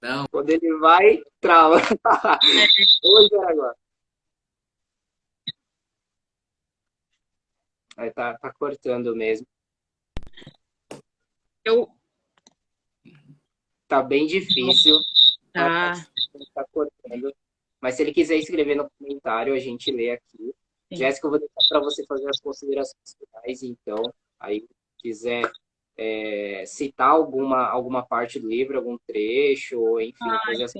Não. Quando ele vai, trava. Hoje era agora. Aí tá cortando mesmo. Eu. Tá bem difícil. Tá. Tá cortando. Mas se ele quiser escrever no comentário, a gente lê aqui. Sim. Jéssica, eu vou deixar para você fazer as considerações finais, então. Aí, quiser citar alguma parte do livro, algum trecho, ou enfim, fazer as...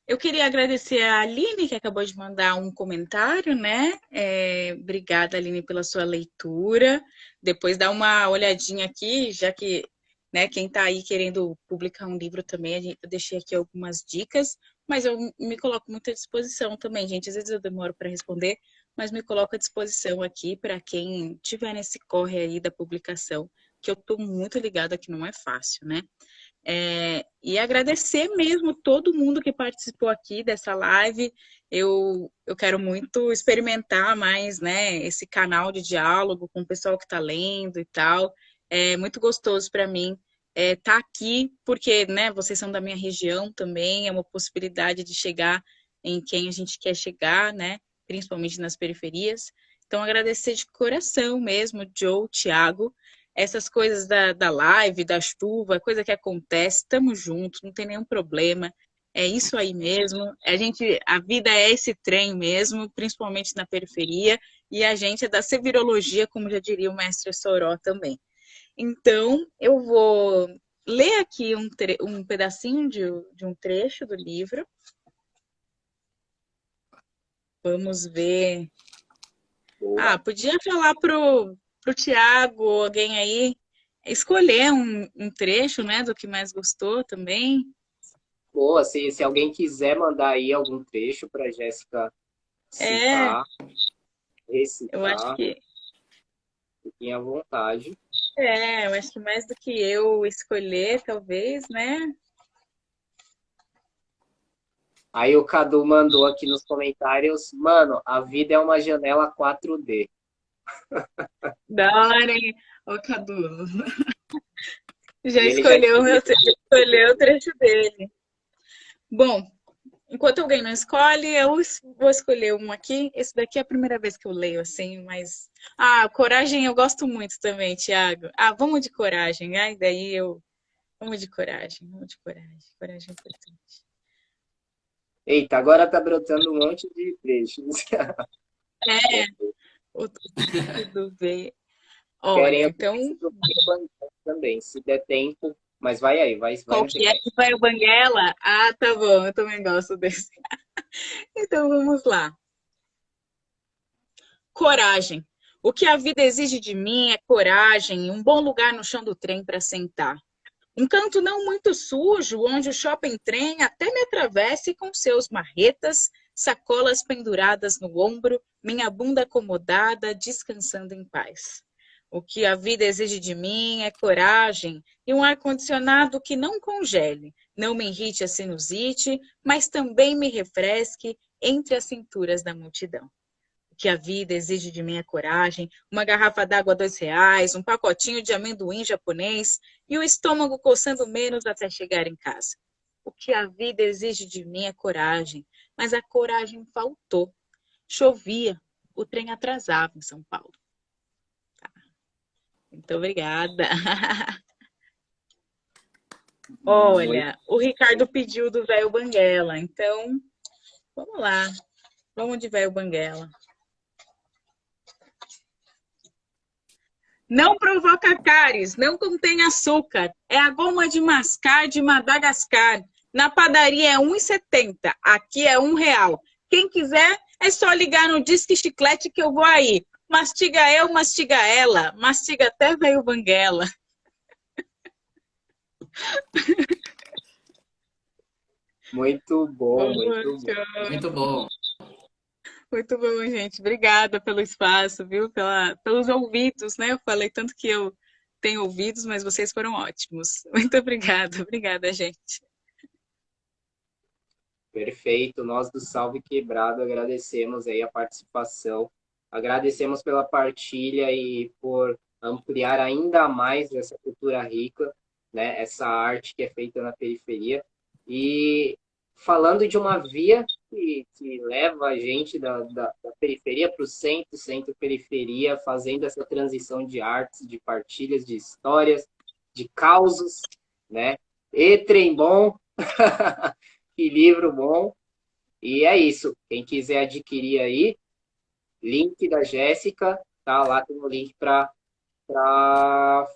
Eu queria agradecer a Aline, que acabou de mandar um comentário, né? Obrigada, Aline, pela sua leitura. Depois dá uma olhadinha aqui, já que, né, quem está aí querendo publicar um livro também, eu deixei aqui algumas dicas, mas eu me coloco muito à disposição também, gente. Às vezes eu demoro para responder, mas me coloco à disposição aqui para quem tiver nesse corre aí da publicação, que eu estou muito ligada que não é fácil, né? E agradecer mesmo todo mundo que participou aqui dessa live. Eu quero muito experimentar mais, né, esse canal de diálogo com o pessoal que está lendo e tal. É muito gostoso para mim estar aqui, porque, né, vocês são da minha região também, é uma possibilidade de chegar em quem a gente quer chegar, né, principalmente nas periferias. Então, agradecer de coração mesmo, Joe, Thiago, essas coisas da live, da chuva, coisa que acontece, estamos juntos, não tem nenhum problema. É isso aí mesmo. A vida é esse trem mesmo, principalmente na periferia, e a gente é da sevirologia, como já diria o mestre Soró também. Então, eu vou ler aqui um pedacinho de um trecho do livro. Vamos ver. Podia falar pro Thiago, alguém aí, escolher um trecho, né, do que mais gostou também. Boa, se alguém quiser mandar aí algum trecho para Jéssica citar, recitar, eu acho que fiquem à vontade. eu acho que mais do que eu escolher, talvez, né? Aí o Cadu mandou aqui nos comentários, mano, a vida é uma janela 4D. Da hora, hein? Ô, Cadu. Já Ele escolheu o trecho dele. Bom, enquanto alguém não escolhe, eu vou escolher um aqui. Esse daqui é a primeira vez que eu leio, assim, mas... coragem eu gosto muito também, Thiago. Vamos de coragem. Daí eu Vamos de coragem, vamos de coragem. Coragem é importante. Eita, agora tá brotando um monte de trechos. É, tudo bem. Querem Olha, o então, texto do Banguela também, se der tempo. Mas vai aí, vai qual no que é request. que vai o Banguela? Ah, tá bom, eu também gosto desse. Então vamos lá. Coragem. O que a vida exige de mim é coragem e um bom lugar no chão do trem para sentar. Um canto não muito sujo, onde o shopping trem até me atravesse com seus marretas, sacolas penduradas no ombro, minha bunda acomodada, descansando em paz. O que a vida exige de mim é coragem e um ar-condicionado que não congele, não me irrite a sinusite, mas também me refresque entre as cinturas da multidão. O que a vida exige de mim é coragem, uma garrafa d'água R$ 2, um pacotinho de amendoim japonês e o estômago coçando menos até chegar em casa. O que a vida exige de mim é coragem, mas a coragem faltou. Chovia, o trem atrasava em São Paulo. Muito obrigada. Muito Olha, o Ricardo pediu do Velho Banguela, então vamos lá, vamos de Velho Banguela. Não provoca cáries, não contém açúcar. É a goma de mascar de Madagascar. Na padaria é 1,70, aqui é R$ 1. Quem quiser é só ligar no Disque Chiclete que eu vou aí. Mastiga eu, mastiga ela, mastiga até veio Banguela. muito bom, muito bom. Muito bom. Muito bom, gente. Obrigada pelo espaço, viu? Pelos ouvidos, né? Eu falei tanto que eu tenho ouvidos, mas vocês foram ótimos. Muito obrigada, obrigada, gente. Perfeito. Nós do Salve Quebrado agradecemos aí a participação. Agradecemos pela partilha e por ampliar ainda mais essa cultura rica, né? Essa arte que é feita na periferia. E falando de uma via que leva a gente da periferia para o centro, centro-periferia, fazendo essa transição de artes, de partilhas, de histórias, de causos, né? E trem bom, que livro bom. E é isso. Quem quiser adquirir aí, link da Jéssica, tá? Lá tem o link para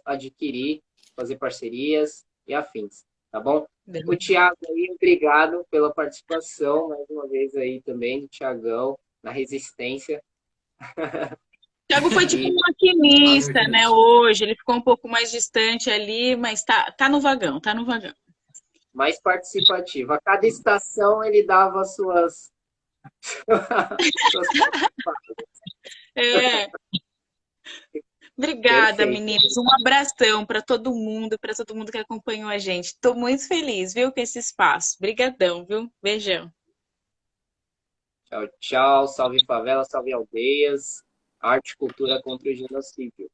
adquirir, fazer parcerias e afins, tá bom? O Thiago aí, obrigado pela participação, mais uma vez aí também, do Thiagão, na Resistência. O Thiago foi tipo E um Valeu, maquinista, né? gente. Hoje, ele ficou um pouco mais distante ali, mas tá no vagão, tá no vagão. mais participativo. A cada estação ele dava suas É. Obrigada, Perfeito. meninos. Um abração para todo mundo que acompanhou a gente. Estou muito feliz, viu, com esse espaço. Obrigadão, viu? Beijão. Tchau, tchau. Salve favela, salve aldeias. Arte e cultura contra o genocídio.